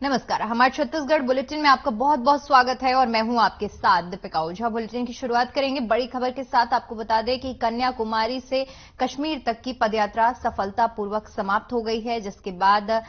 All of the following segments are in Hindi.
नमस्कार। हमारे छत्तीसगढ़ बुलेटिन में आपका बहुत बहुत स्वागत है और मैं हूं आपके साथ दीपिका ओझा। बुलेटिन की शुरुआत करेंगे बड़ी खबर के साथ। आपको बता दें कि कन्याकुमारी से कश्मीर तक की पदयात्रा सफलतापूर्वक समाप्त हो गई है, जिसके बाद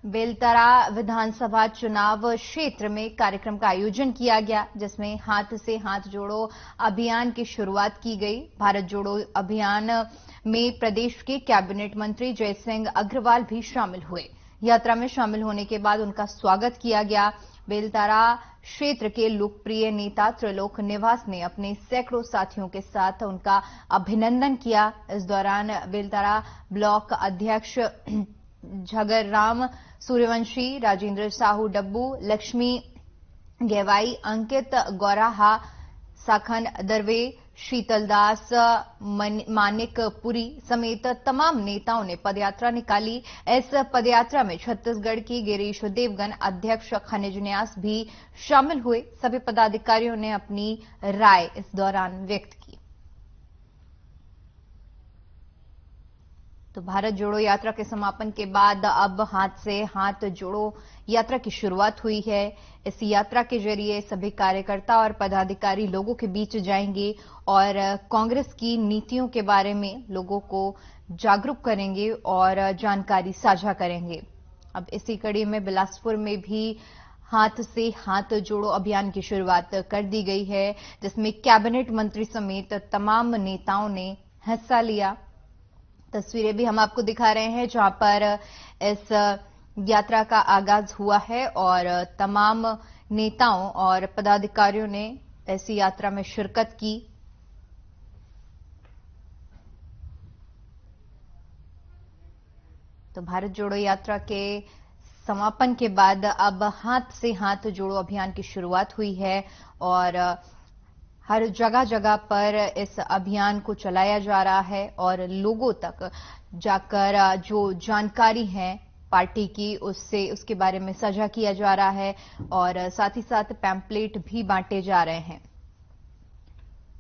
बेलतरा विधानसभा चुनाव क्षेत्र में कार्यक्रम का आयोजन किया गया, जिसमें हाथ से हाथ जोड़ो अभियान की शुरुआत की गई। भारत जोड़ो अभियान में प्रदेश के कैबिनेट मंत्री जयसिंह अग्रवाल भी शामिल हुए। यात्रा में शामिल होने के बाद उनका स्वागत किया गया। बेलतारा क्षेत्र के लोकप्रिय नेता त्रिलोक निवास ने अपने सैकड़ों साथियों के साथ उनका अभिनंदन किया। इस दौरान बेलतारा ब्लॉक अध्यक्ष झगरराम सूर्यवंशी, राजेंद्र साहू डब्बू, लक्ष्मी गेवाई, अंकित गौराहा, साखन दरवे, शीतलदास मानिकपुरी समेत तमाम नेताओं ने पदयात्रा निकाली। इस पदयात्रा में छत्तीसगढ़ की गिरीश देवगन अध्यक्ष खनिज न्यास भी शामिल हुए। सभी पदाधिकारियों ने अपनी राय इस दौरान व्यक्त की। तो भारत जोड़ो यात्रा के समापन के बाद अब हाथ से हाथ जोड़ो यात्रा की शुरुआत हुई है। इस यात्रा के जरिए सभी कार्यकर्ता और पदाधिकारी लोगों के बीच जाएंगे और कांग्रेस की नीतियों के बारे में लोगों को जागरूक करेंगे और जानकारी साझा करेंगे। अब इसी कड़ी में बिलासपुर में भी हाथ से हाथ जोड़ो अभियान की शुरुआत कर दी गई है, जिसमें कैबिनेट मंत्री समेत तमाम नेताओं ने हिस्सा लिया। तस्वीरें भी हम आपको दिखा रहे हैं जहां पर इस यात्रा का आगाज हुआ है और तमाम नेताओं और पदाधिकारियों ने ऐसी यात्रा में शिरकत की। तो भारत जोड़ो यात्रा के समापन के बाद अब हाथ से हाथ जोड़ो अभियान की शुरुआत हुई है और हर जगह जगह पर इस अभियान को चलाया जा रहा है और लोगों तक जाकर जो जानकारी है पार्टी की उसके बारे में साझा किया जा रहा है और साथ ही साथ पैम्पलेट भी बांटे जा रहे हैं।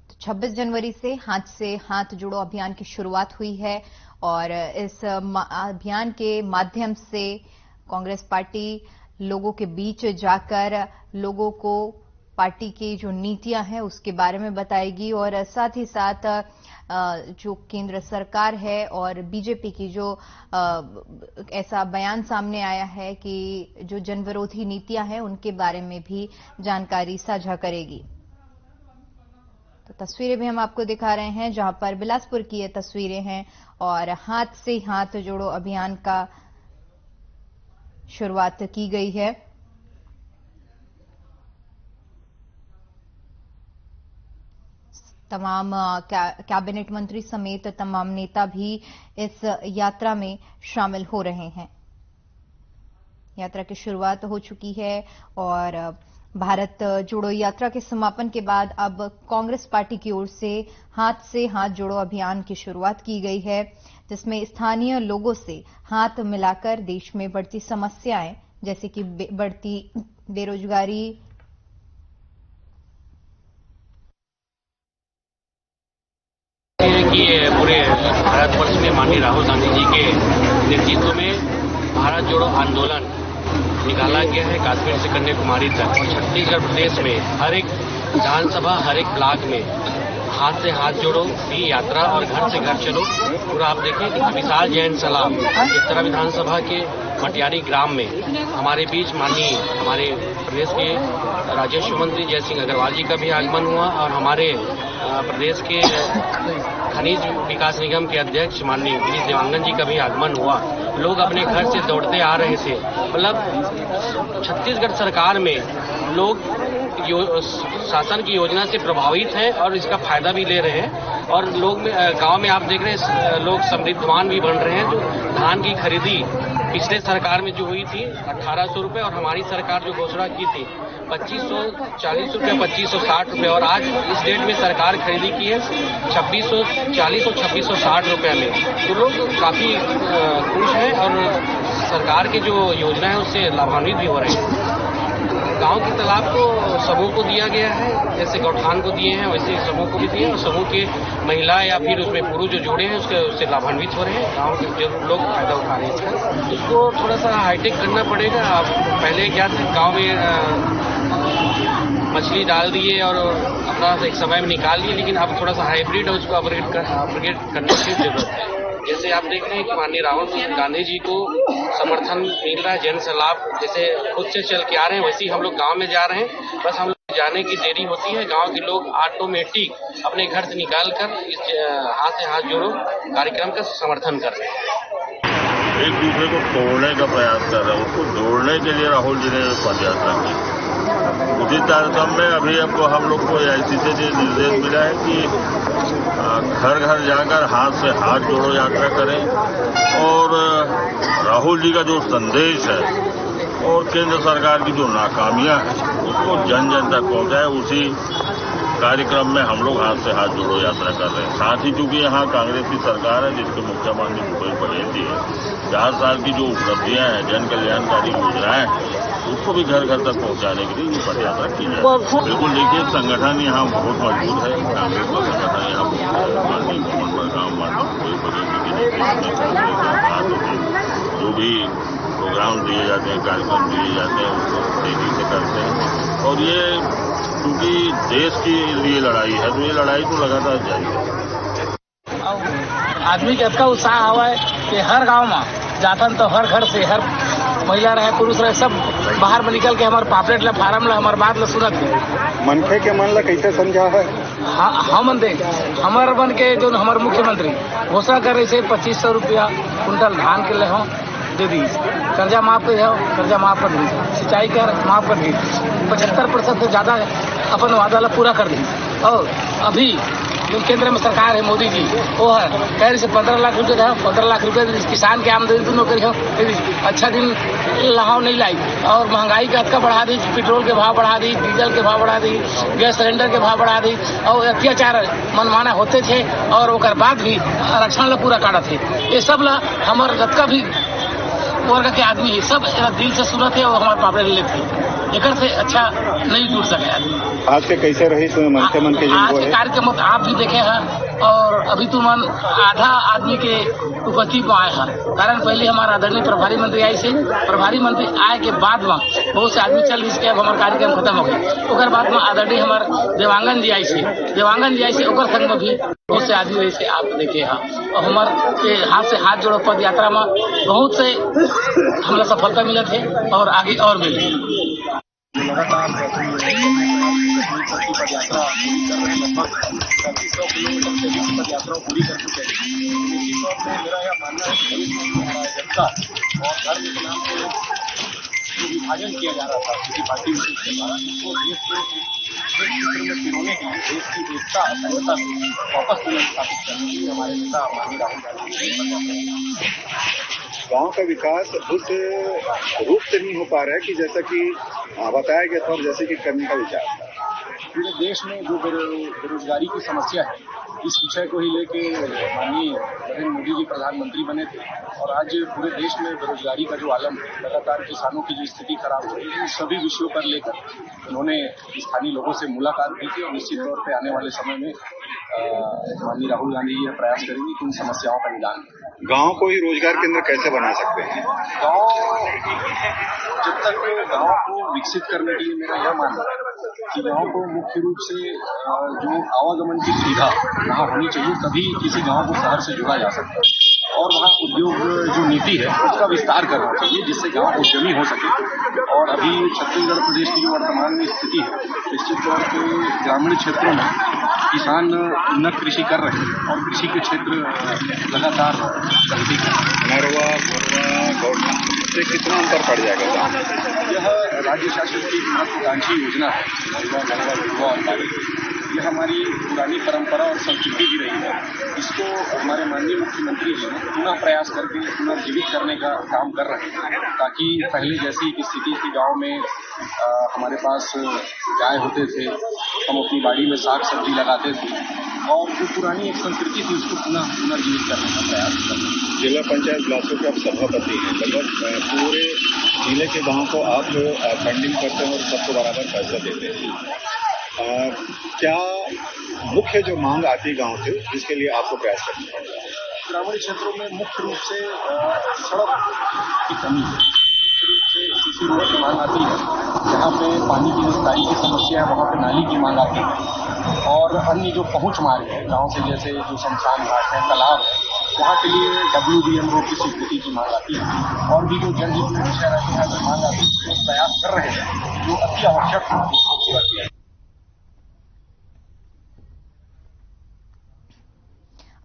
तो 26 जनवरी से हाथ जोड़ो अभियान की शुरुआत हुई है और इस अभियान के माध्यम से कांग्रेस पार्टी लोगों के बीच जाकर लोगों को पार्टी की जो नीतियां हैं उसके बारे में बताएगी और साथ ही साथ जो केंद्र सरकार है और बीजेपी की जो ऐसा बयान सामने आया है कि जो जनविरोधी नीतियां हैं उनके बारे में भी जानकारी साझा करेगी। तो तस्वीरें भी हम आपको दिखा रहे हैं जहां पर बिलासपुर की ये तस्वीरें हैं और हाथ से हाथ जोड़ो अभियान का शुरुआत की गई है। तमाम कैबिनेट मंत्री समेत तमाम नेता भी इस यात्रा में शामिल हो रहे हैं। यात्रा की शुरुआत हो चुकी है और भारत जोड़ो यात्रा के समापन के बाद अब कांग्रेस पार्टी की ओर से हाथ जोड़ो अभियान की शुरुआत की गई है, जिसमें स्थानीय लोगों से हाथ मिलाकर देश में बढ़ती समस्याएं जैसे कि बढ़ती बेरोजगारी, कि पूरे भारतवर्ष में माननीय राहुल गांधी जी के नेतृत्व में भारत जोड़ो आंदोलन निकाला गया है कश्मीर से कन्याकुमारी तक। छत्तीसगढ़ प्रदेश में हर एक विधानसभा, हर एक ब्लॉक में हाथ से हाथ जोड़ो की यात्रा और घर से घर चलो पूरा आप देखें। विशाल जैन सलाम बेलतरा विधानसभा के मटियारी ग्राम में हमारे बीच माननीय हमारे प्रदेश के राजस्व मंत्री जयसिंह अग्रवाल जी का भी आगमन हुआ और हमारे प्रदेश के खनिज विकास निगम के अध्यक्ष माननीय गिरीश देवांगन जी का भी आगमन हुआ। लोग अपने घर से दौड़ते आ रहे थे। मतलब छत्तीसगढ़ सरकार में लोग शासन की योजना से प्रभावित हैं और इसका फायदा भी ले रहे हैं और लोग गांव में आप देख रहे हैं लोग समृद्धवान भी बन रहे हैं। जो धान की खरीदी पिछले सरकार में जो हुई थी 1800 रुपये और हमारी सरकार जो घोषणा की थी 2540 रुपये, 2560 रुपये और आज इस डेट में सरकार खरीदी की है 2640 और 2660 रुपये में। तो लोग काफी खुश हैं और सरकार की जो योजना है उससे लाभान्वित भी हो रहे हैं। गांव के तालाब को समूह को दिया गया है, जैसे गौठान को दिए हैं वैसे समूह को भी दिए हैं, और समूह के महिला या फिर उसमें पुरुष जो जुड़े हैं उससे लाभान्वित हो रहे हैं। गांव के जो लोग फायदा उठा रहे हैं इसका। उसको थोड़ा सा हाईटेक करना पड़ेगा। अब पहले क्या था, गाँव में मछली डाल दिए और अपना एक समय में निकाल लिए, लेकिन अब थोड़ा सा हाइब्रिड है, उसको अपग्रेड करने की जरूरत है। जैसे आप देख रहे हैं कि माननीय राहुल गांधी जी को समर्थन मिल रहा है, जन से लाभ जैसे खुद से चल के आ रहे हैं, वैसे ही हम लोग गांव में जा रहे हैं। बस हम लोग जाने की देरी होती है, गांव के लोग ऑटोमेटिक अपने घर से निकाल कर इस हाथ से हाथ जोड़ो कार्यक्रम का समर्थन कर रहे हैं। एक दूसरे को तोड़ने का प्रयास कर रहे हैं, उसको जोड़ने के लिए राहुल जी ने पद यात्रा की। उसी तारतम्य में अभी आपको हम लोग को आईसीसी से निर्देश मिला है कि घर घर जाकर हाथ से हाथ जोड़ो यात्रा करें, और राहुल जी का जो संदेश है और केंद्र सरकार की जो नाकामियां हैं उसको जन जन तक पहुंचाए। उसी कार्यक्रम में हम लोग हाथ से हाथ जोड़ो यात्रा कर रहे हैं। साथ ही चूंकि यहाँ कांग्रेस की सरकार है जिसके मुख्यमंत्री भूपेश बघेल जी है, 4 साल की जो उपलब्धियां हैं, जन कल्याणकारी योजनाएं हैं, उसको भी घर घर तक पहुंचाने के लिए ये पद यात्रा की जाए। बिल्कुल देखिए, संगठन यहाँ बहुत मजबूत है, कांग्रेस का संगठन यहाँ बहुत है। माननीय मोहन बड़गांव, माननीय भूपेश बघेल जी के जो भी प्रोग्राम दिए जाते हैं, कार्यक्रम दिए जाते हैं, उसको तेजी से करते हैं। और ये क्योंकि देश के लिए लड़ाई है, तो ये लड़ाई तो लगातार जारी है। आदमी के इतना उत्साह हुआ है कि हर गांव में जातन तो हर घर से, हर महिला रहे पुरुष रहे, सब बाहर में निकल के हमारे पापलेट ला, फार्म ला, हमारे बात ला सुनत है। मनखे के मन ला कैसे समझा है? हम दे हमारे मन के जो हमारे मुख्यमंत्री घोषणा कर रहे थे 2500 रुपया कुंटल धान के ले हो दे दी, कर्जा माफ कर हो, कर्जा माफ कर दी, सिंचाई कर माफ कर दी, 75% से ज्यादा अपन वादा ला पूरा कर दी। और अभी जो केंद्र में सरकार है मोदी जी, वो है कह रही से 15 लाख रुपये है, 15 लाख रुपये किसान के आमदनी दोनों करी हो, अच्छा दिन लहाव नहीं लाई। और महंगाई का अटका बढ़ा दी, पेट्रोल के भाव बढ़ा दी, डीजल के भाव बढ़ा दी, गैस सिलेंडर के भाव बढ़ा दी, और अत्याचार मनमाना होते थे और ओकर बाद भी आरक्षण ला पूरा काटा थे। ये सब ला हमारे जतका भी वर्ग के आदमी है सब दिल से सुनत है और हमारे पापड़े लेते एक से अच्छा नहीं जुड़ सके आदमी। आज के कैसे रही मन के आज के कार्यक्रम आप भी देखे हैं, और अभी तो मन आधा आदमी के उपस्थित में आए हैं। कारण पहले हमारा आदरणीय प्रभारी मंत्री आए से, प्रभारी मंत्री आए के बाद में बहुत से आदमी चल इसके अब हमारा कार्यक्रम खत्म हो गया। उसके बाद में आदरणीय हमारे देवांगन जी आई से संग में भी बहुत से आदमी ऐसे आप देखे हैं। और हमारे हाथ से हाथ जोड़ो पद यात्रा में बहुत से हमें सफलता मिला थे और आगे और मिले। लगातार पद यात्रा लगभग 3500 किलोमीटर से अधिक पद यात्रा पूरी कर चुके हैं। निश्चित तौर पर मेरा यह मानना है कि जनता और धर्म के नाम पर जो विभाजन किया जा रहा था किसी पार्टी विशेष के द्वारा, इसको देश को क्षेत्र में पिरोने के लिए देश की एकता अखंडता को वापस पुनर्स्थापित करने के लिए हमारे नेता माननीय राहुल गांधी गांव का विकास उस रूप से नहीं हो पा रहा है कि जैसा कि बताया गया था और जैसे कि करने का विचार था। पूरे देश में जो बेरोजगारी की समस्या है, इस विषय को ही लेके माननीय नरेंद्र मोदी जी प्रधानमंत्री बने थे, और आज पूरे देश में बेरोजगारी का जो आलम है, लगातार किसानों की जो स्थिति खराब हो रही है, इन सभी विषयों पर लेकर उन्होंने स्थानीय लोगों से मुलाकात की थी। और निश्चित तौर पर आने वाले समय में माननीय राहुल गांधी जी यह प्रयास करेंगे कि उन समस्याओं का निदान। गांव को ही रोजगार केंद्र कैसे बना सकते हैं? गांव जब तक गांव को विकसित करने के लिए मेरा यह मानना है कि गांव को मुख्य रूप से जो आवागमन की सुविधा वहाँ होनी चाहिए, तभी किसी गांव को शहर से जोड़ा जा सकता है। और वहाँ उद्योग जो नीति है उसका विस्तार करना चाहिए, जिससे गांव उद्यमी हो सके। और अभी छत्तीसगढ़ प्रदेश की जो वर्तमान में स्थिति है, निश्चित तौर पर ग्रामीण क्षेत्रों में किसान उन्नत कृषि कर रहे हैं और कृषि के क्षेत्र लगातार प्रगति कर रहे हैं। नरवा गौठान से कितना अंतर पड़ जाएगा? यह राज्य शासन की महत्वाकांक्षी योजना है नरवा और बाड़ी। यह हमारी पुरानी परंपरा और संस्कृति भी रही है। इसको हमारे माननीय मुख्यमंत्री जी पुनः प्रयास करके पुनर्जीवित करने का काम कर रहे हैं, ताकि पहले जैसी स्थिति थी गांव में हमारे पास गाय होते थे, हम अपनी बाड़ी में साग सब्जी लगाते थे, और जो पुरानी एक संस्कृति थी उसको पुनर्जीवित करने का प्रयास करना। जिला पंचायत ब्लॉकों के आप सभापति हैं, लगभग पूरे जिले के गांव को आप फंडिंग करते हैं और सबको बराबर पैसा देते हैं। क्या मुख्य जो मांग आती गांव से जिसके लिए आपको प्रयास करना पड़ता है? ग्रामीण क्षेत्रों में मुख्य रूप से सड़क की कमी है, मुख्य रूप से सीसी रोड की मांग आती है, जहाँ पे पानी की निस्तारी की समस्या है वहाँ पे नाली की मांग आती है, और अन्य जो पहुँच मार्ग है गाँव से, जैसे जो शमशान घाट है, तालाब है, वहाँ के लिए WDM रोड की स्वीकृति की मांग आती है। और भी जो जन हित में विषय रहते हैं जो मांग आती है, जो प्रयास कर रहे हैं, जो अति आवश्यक है उसको पूरा किया।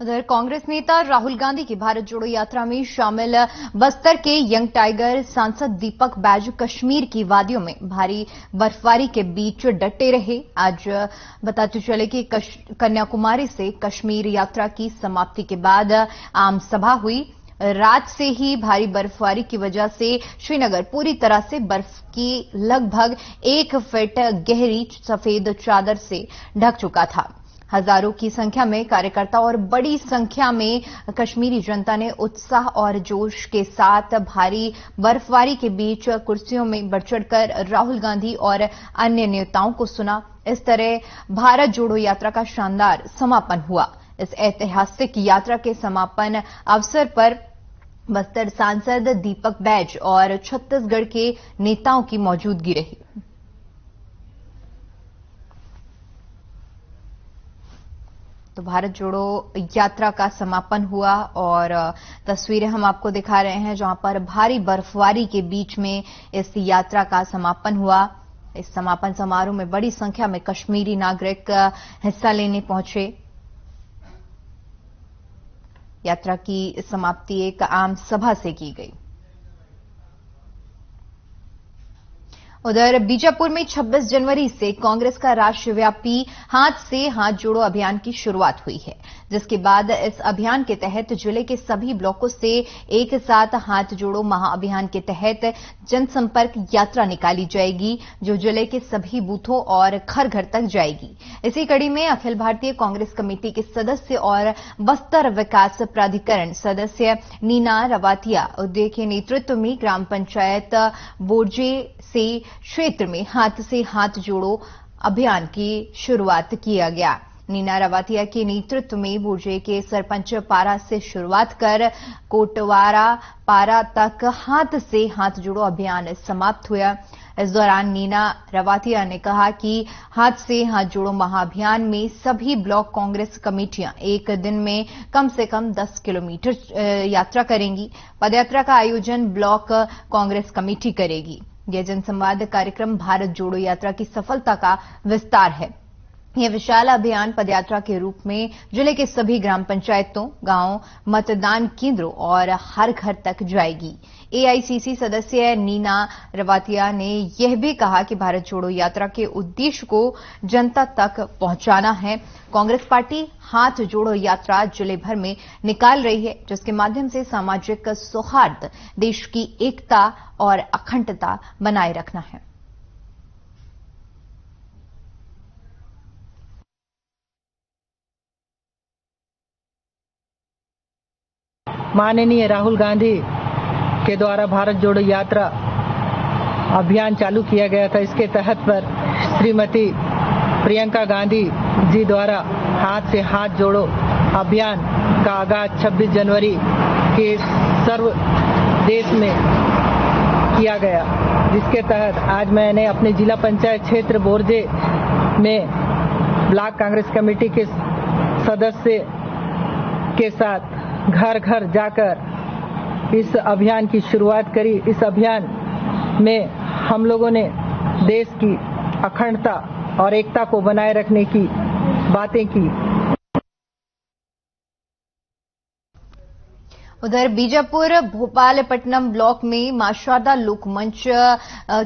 उधर कांग्रेस नेता राहुल गांधी की भारत जोड़ो यात्रा में शामिल बस्तर के यंग टाइगर सांसद दीपक बैज कश्मीर की वादियों में भारी बर्फबारी के बीच डटे रहे। आज बताते चले कि कन्याकुमारी से कश्मीर यात्रा की समाप्ति के बाद आम सभा हुई। रात से ही भारी बर्फबारी की वजह से श्रीनगर पूरी तरह से बर्फ की लगभग 1 फीट गहरी सफेद चादर से ढक चुका था। हजारों की संख्या में कार्यकर्ता और बड़ी संख्या में कश्मीरी जनता ने उत्साह और जोश के साथ भारी बर्फबारी के बीच कुर्सियों में बढ़ चढ़कर राहुल गांधी और अन्य नेताओं को सुना। इस तरह भारत जोड़ो यात्रा का शानदार समापन हुआ। इस ऐतिहासिक यात्रा के समापन अवसर पर बस्तर सांसद दीपक बैज और छत्तीसगढ़ के नेताओं की मौजूदगी रही। तो भारत जोड़ो यात्रा का समापन हुआ और तस्वीरें हम आपको दिखा रहे हैं जहां पर भारी बर्फबारी के बीच में इस यात्रा का समापन हुआ। इस समापन समारोह में बड़ी संख्या में कश्मीरी नागरिक हिस्सा लेने पहुंचे। यात्रा की समाप्ति एक आम सभा से की गई। उधर बीजापुर में 26 जनवरी से कांग्रेस का राष्ट्रव्यापी हाथ से हाथ जोड़ो अभियान की शुरुआत हुई है, जिसके बाद इस अभियान के तहत जिले के सभी ब्लॉकों से एक साथ हाथ जोड़ो महाअभियान के तहत जनसंपर्क यात्रा निकाली जाएगी, जो जिले के सभी बूथों और घर घर तक जाएगी। इसी कड़ी में अखिल भारतीय कांग्रेस कमेटी के सदस्य और बस्तर विकास प्राधिकरण सदस्य नीना रवातिया उदय के नेतृत्व में ग्राम पंचायत बोर्जे से क्षेत्र में हाथ से हाथ जोड़ो अभियान की शुरुआत किया गया। नीना रवातिया के नेतृत्व में बोर्जे के सरपंच पारा से शुरुआत कर कोटवारा पारा तक हाथ से हाथ जोड़ो अभियान समाप्त हुआ। इस दौरान नीना रवातिया ने कहा कि हाथ से हाथ जोड़ो महाअभियान में सभी ब्लॉक कांग्रेस कमेटियां एक दिन में कम से कम 10 किलोमीटर यात्रा करेंगी। पदयात्रा का आयोजन ब्लॉक कांग्रेस कमेटी करेगी। यह जनसंवाद कार्यक्रम भारत जोड़ो यात्रा की सफलता का विस्तार है। यह विशाल अभियान पदयात्रा के रूप में जिले के सभी ग्राम पंचायतों, गांव, मतदान केंद्रों और हर घर तक जाएगी। एआईसीसी सदस्य नीना रवातिया ने यह भी कहा कि भारत जोड़ो यात्रा के उद्देश्य को जनता तक पहुंचाना है। कांग्रेस पार्टी हाथ जोड़ो यात्रा जिले भर में निकाल रही है, जिसके माध्यम से सामाजिक सौहार्द, देश की एकता और अखंडता बनाए रखना है। माननीय राहुल गांधी के द्वारा भारत जोड़ो यात्रा अभियान चालू किया गया था। इसके तहत पर श्रीमती प्रियंका गांधी जी द्वारा हाथ से हाथ जोड़ो अभियान का आगाज 26 जनवरी के सर्व देश में किया गया, जिसके तहत आज मैंने अपने जिला पंचायत क्षेत्र बोर्जे में ब्लॉक कांग्रेस कमेटी के सदस्य के साथ घर घर जाकर इस अभियान की शुरुआत करी। इस अभियान में हम लोगों ने देश की अखंडता और एकता को बनाए रखने की बातें की। उधर बीजापुर भोपालपट्टनम ब्लॉक में मां शारदा लोक मंच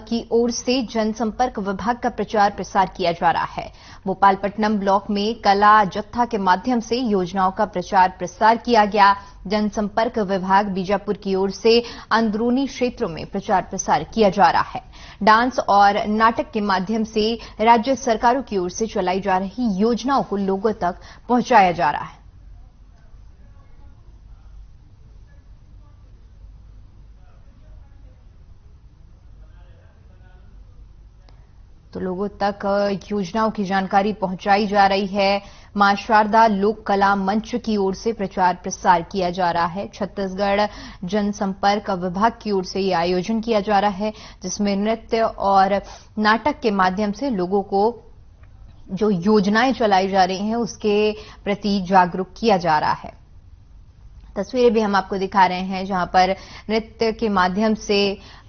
की ओर से जनसंपर्क विभाग का प्रचार प्रसार किया जा रहा है। भोपालपट्टनम ब्लॉक में कला जत्था के माध्यम से योजनाओं का प्रचार प्रसार किया गया। जनसंपर्क विभाग बीजापुर की ओर से अंदरूनी क्षेत्रों में प्रचार प्रसार किया जा रहा है। डांस और नाटक के माध्यम से राज्य सरकारों की ओर से चलाई जा रही योजनाओं को लोगों तक पहुंचाया जा रहा है। तो लोगों तक योजनाओं की जानकारी पहुंचाई जा रही है। मां शारदा लोक कला मंच की ओर से प्रचार प्रसार किया जा रहा है। छत्तीसगढ़ जनसंपर्क विभाग की ओर से यह आयोजन किया जा रहा है, जिसमें नृत्य और नाटक के माध्यम से लोगों को जो योजनाएं चलाई जा रही हैं उसके प्रति जागरूक किया जा रहा है। तस्वीरें भी हम आपको दिखा रहे हैं जहां पर नृत्य के माध्यम से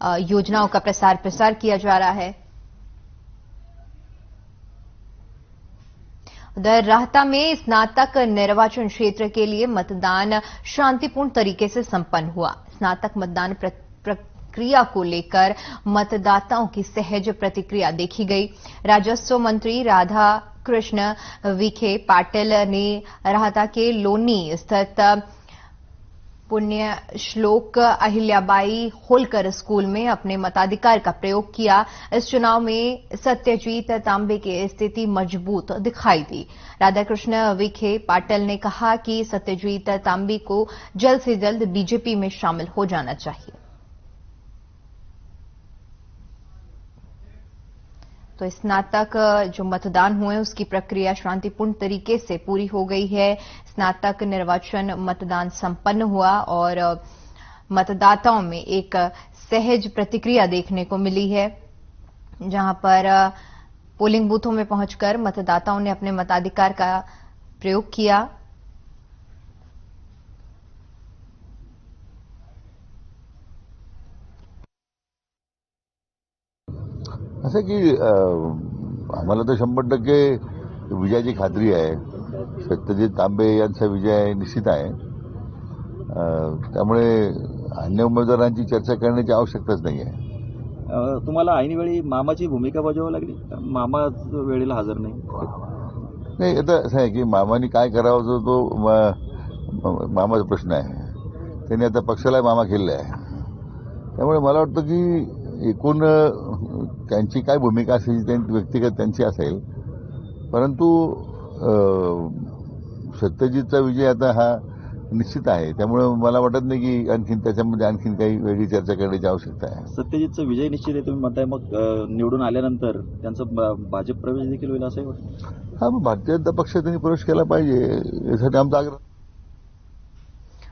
योजनाओं का प्रसार किया जा रहा है। उधर राहता में स्नातक निर्वाचन क्षेत्र के लिए मतदान शांतिपूर्ण तरीके से संपन्न हुआ। स्नातक मतदान प्रक्रिया को लेकर मतदाताओं की सहज प्रतिक्रिया देखी गई। राजस्व मंत्री राधा कृष्ण विखे पाटिल ने राहता के लोनी स्थित पुण्य श्लोक अहिल्याबाई होलकर स्कूल में अपने मताधिकार का प्रयोग किया। इस चुनाव में सत्यजीत तांबे की स्थिति मजबूत दिखाई दी। राधाकृष्ण विखे पाटिल ने कहा कि सत्यजीत तांबे को जल्द से जल्द बीजेपी में शामिल हो जाना चाहिए। तो स्नातक जो मतदान हुए उसकी प्रक्रिया शांतिपूर्ण तरीके से पूरी हो गई है। स्नातक निर्वाचन मतदान संपन्न हुआ और मतदाताओं में एक सहज प्रतिक्रिया देखने को मिली है, जहां पर पोलिंग बूथों में पहुंचकर मतदाताओं ने अपने मताधिकार का प्रयोग किया। असं की आम्हाला तर 100% विजयाची खात्री आहे। सत्यजित तांबे यांचा विजय निश्चित आहे। त्यामुळे अन्य उमेदवारांची चर्चा करण्याची आवश्यकताच नाही आहे। तुम्हाला ऐनवेळी मामाची भूमिका बजावावी लागली? मामा वेळेला हजर नाही। आता असं आहे की मामानी काय करावं तो मामाचा प्रश्न आहे। त्यांनी आता पक्षाला मामा केलेला आहे। त्यामुळे मला वाटतं की एकूण त्यांची काय भूमिका असेल व्यक्तिगत त्यांची असेल, परंतु सत्यजितचा विजय आता हा निश्चित आहे। त्यामुळे मला वाटत नाही की आणखीन त्याच्यामध्ये आणखीन काही वेगळी चर्चा करण्याची आवश्यकता आहे। सत्यजितचा विजय निश्चित आहे तुम्ही म्हणताय, मग निवडून आल्यानंतर त्यांचा भाजप प्रवेश देखील होईल असंही वाटतं? हा, मग भारतीय जनता पक्षात त्यांनी प्रवेश केला पाहिजे यासाठी आमचा आग्रह।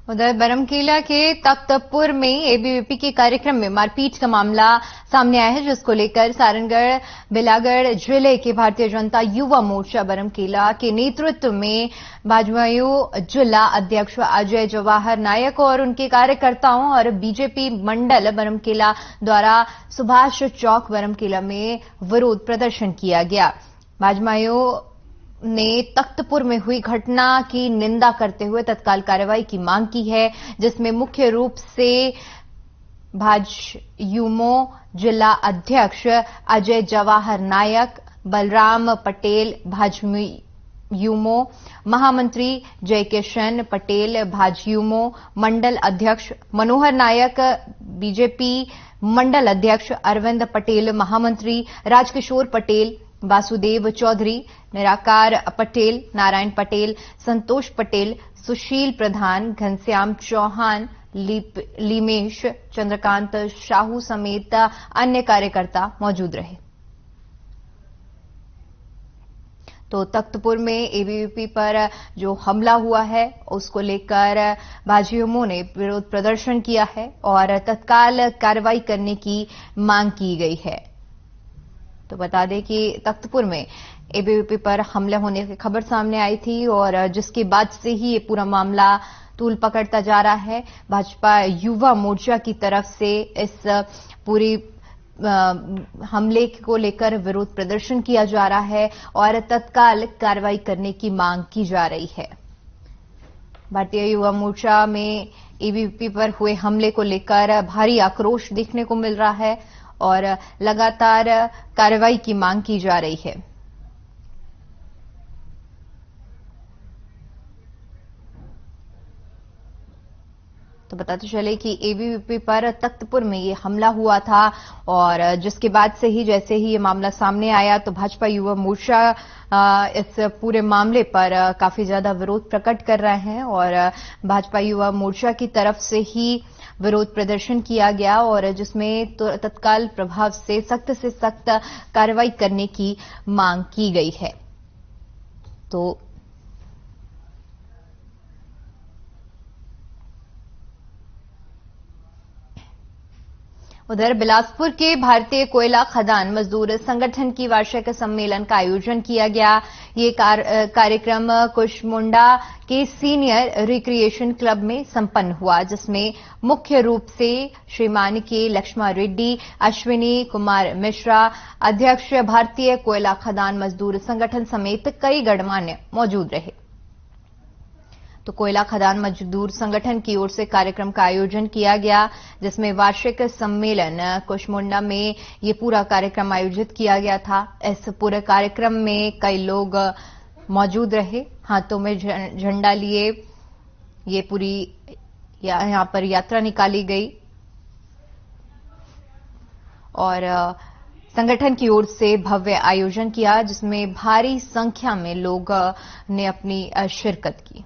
उधर बरमकेला के तख्तपुर में एबीवीपी के कार्यक्रम में मारपीट का मामला सामने आया है, जिसको लेकर सारंगढ़ बिलागढ़ जिले के भारतीय जनता युवा मोर्चा बरमकेला के नेतृत्व में भाजपा जिला अध्यक्ष अजय जवाहर नायक और उनके कार्यकर्ताओं और बीजेपी मंडल बरमकेला द्वारा सुभाष चौक बरमकेला में विरोध प्रदर्शन किया गया। भाजपा ने तख्तपुर में हुई घटना की निंदा करते हुए तत्काल कार्रवाई की मांग की है, जिसमें मुख्य रूप से भाजयूमो जिला अध्यक्ष अजय जवाहर नायक, बलराम पटेल भाजयूमो, महामंत्री जयकिशन पटेल भाजयूमो, मंडल अध्यक्ष मनोहर नायक, बीजेपी मंडल अध्यक्ष अरविंद पटेल, महामंत्री राजकिशोर पटेल, वासुदेव चौधरी, निराकार पटेल, नारायण पटेल, संतोष पटेल, सुशील प्रधान, घनश्याम चौहान, लीमेश, चंद्रकांत शाहू समेत अन्य कार्यकर्ता मौजूद रहे। तो तख्तपुर में एबीवीपी पर जो हमला हुआ है उसको लेकर भाजयूमो ने विरोध प्रदर्शन किया है और तत्काल कार्रवाई करने की मांग की गई है। तो बता दें कि तख्तपुर में एबीवीपी पर हमले होने की खबर सामने आई थी और जिसके बाद से ही ये पूरा मामला तूल पकड़ता जा रहा है। भाजपा युवा मोर्चा की तरफ से इस पूरी हमले को लेकर विरोध प्रदर्शन किया जा रहा है और तत्काल कार्रवाई करने की मांग की जा रही है। भारतीय युवा मोर्चा में एबीवीपी पर हुए हमले को लेकर भारी आक्रोश देखने को मिल रहा है और लगातार कार्रवाई की मांग की जा रही है। तो बताते चले कि एबीवीपी पर तख्तपुर में ये हमला हुआ था और जिसके बाद से ही जैसे ही ये मामला सामने आया तो भाजपा युवा मोर्चा इस पूरे मामले पर काफी ज्यादा विरोध प्रकट कर रहे हैं और भाजपा युवा मोर्चा की तरफ से ही विरोध प्रदर्शन किया गया और जिसमें तत्काल प्रभाव से सख्त कार्रवाई करने की मांग की गई है। तो उधर बिलासपुर के भारतीय कोयला खदान मजदूर संगठन की वार्षिक सम्मेलन का आयोजन किया गया। ये कार्यक्रम कुशमुंडा के सीनियर रिक्रिएशन क्लब में संपन्न हुआ, जिसमें मुख्य रूप से श्रीमान के लक्ष्मण रेड्डी, अश्विनी कुमार मिश्रा, अध्यक्ष भारतीय कोयला खदान मजदूर संगठन समेत कई गणमान्य मौजूद रहे। तो कोयला खदान मजदूर संगठन की ओर से कार्यक्रम का आयोजन किया गया, जिसमें वार्षिक सम्मेलन कुशमुंडा में ये पूरा कार्यक्रम आयोजित किया गया था। इस पूरे कार्यक्रम में कई लोग मौजूद रहे, हाथों में झंडा लिए ये पूरी यहां पर यात्रा निकाली गई और संगठन की ओर से भव्य आयोजन किया, जिसमें भारी संख्या में लोग ने अपनी शिरकत की।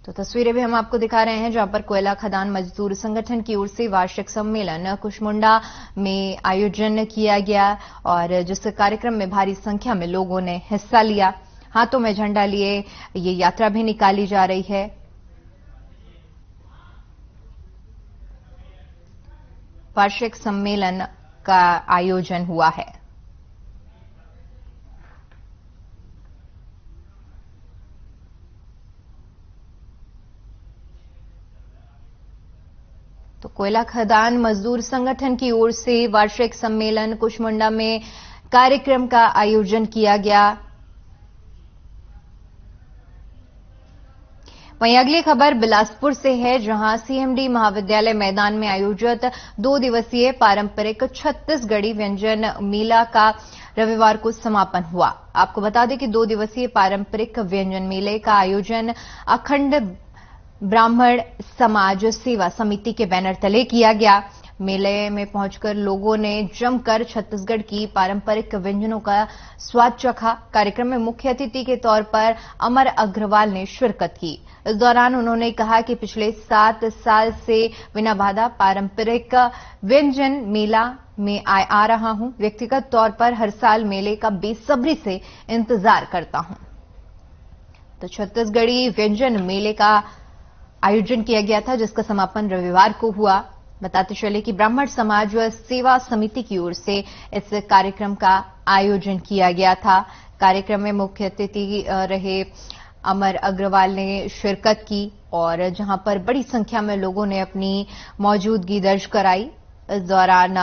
तो तस्वीरें भी हम आपको दिखा रहे हैं जहां पर कोयला खदान मजदूर संगठन की ओर से वार्षिक सम्मेलन कुशमुंडा में आयोजन किया गया और जिस कार्यक्रम में भारी संख्या में लोगों ने हिस्सा लिया। हाथों में झंडा लिए ये यात्रा भी निकाली जा रही है। वार्षिक सम्मेलन का आयोजन हुआ है। तो कोयला खदान मजदूर संगठन की ओर से वार्षिक सम्मेलन कुशमुंडा में कार्यक्रम का आयोजन किया गया। वहीं अगली खबर बिलासपुर से है, जहां सीएमडी महाविद्यालय मैदान में आयोजित 2 दिवसीय पारंपरिक छत्तीसगढ़ी व्यंजन मेला का रविवार को समापन हुआ। आपको बता दें कि 2 दिवसीय पारंपरिक व्यंजन मेले का आयोजन अखंड ब्राह्मण समाज सेवा समिति के बैनर तले किया गया। मेले में पहुंचकर लोगों ने जमकर छत्तीसगढ़ की पारंपरिक व्यंजनों का स्वाद चखा। कार्यक्रम में मुख्य अतिथि के तौर पर अमर अग्रवाल ने शिरकत की। इस दौरान उन्होंने कहा कि पिछले 7 साल से बिना बाधा पारंपरिक व्यंजन मेला में आ रहा हूं। व्यक्तिगत तौर पर हर साल मेले का बेसब्री से इंतजार करता हूं। तो छत्तीसगढ़ी व्यंजन मेले का आयोजन किया गया था, जिसका समापन रविवार को हुआ। बताते चले कि ब्राह्मण समाज सेवा समिति की ओर से इस कार्यक्रम का आयोजन किया गया था। कार्यक्रम में मुख्य अतिथि रहे अमर अग्रवाल ने शिरकत की और जहां पर बड़ी संख्या में लोगों ने अपनी मौजूदगी दर्ज कराई। इस दौरान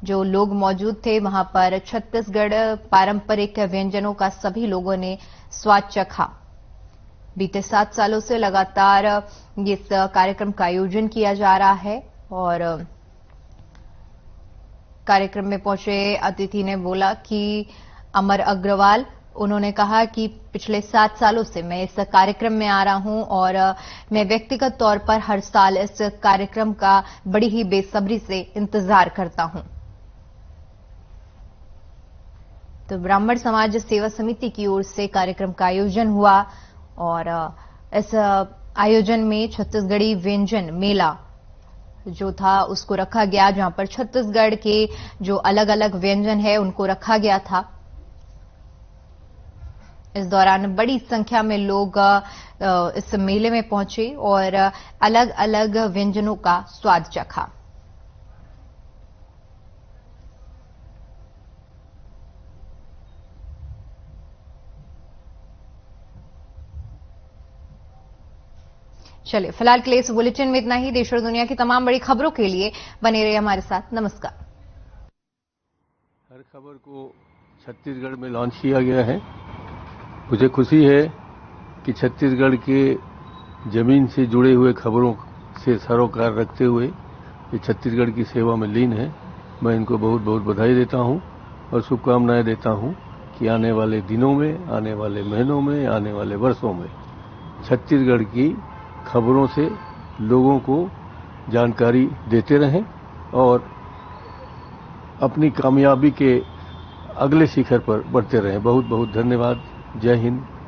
जो लोग मौजूद थे वहां पर छत्तीसगढ़ पारंपरिक व्यंजनों का सभी लोगों ने स्वाद चखा। बीते 7 सालों से लगातार इस कार्यक्रम का आयोजन किया जा रहा है और कार्यक्रम में पहुंचे अतिथि ने बोला कि अमर अग्रवाल, उन्होंने कहा कि पिछले 7 सालों से मैं इस कार्यक्रम में आ रहा हूं और मैं व्यक्तिगत तौर पर हर साल इस कार्यक्रम का बड़ी ही बेसब्री से इंतजार करता हूं। तो ब्राह्मण समाज सेवा समिति की ओर से कार्यक्रम का आयोजन हुआ और इस आयोजन में छत्तीसगढ़ी व्यंजन मेला जो था उसको रखा गया, जहां पर छत्तीसगढ़ के जो अलग अलग व्यंजन है उनको रखा गया था। इस दौरान बड़ी संख्या में लोग इस मेले में पहुंचे और अलग अलग व्यंजनों का स्वाद चखा। चलिए फिलहाल के लिए इस बुलेटिन में इतना ही। देश और दुनिया की तमाम बड़ी खबरों के लिए बने रहिए हमारे साथ। नमस्कार। हर खबर को छत्तीसगढ़ में लॉन्च किया गया है। मुझे खुशी है कि छत्तीसगढ़ के जमीन से जुड़े हुए खबरों से सरोकार रखते हुए ये छत्तीसगढ़ की सेवा में लीन है। मैं इनको बहुत बहुत बधाई देता हूं और शुभकामनाएं देता हूं कि आने वाले दिनों में, आने वाले महीनों में, आने वाले वर्षों में छत्तीसगढ़ की खबरों से लोगों को जानकारी देते रहें और अपनी कामयाबी के अगले शिखर पर बढ़ते रहें। बहुत बहुत धन्यवाद। जय हिंद।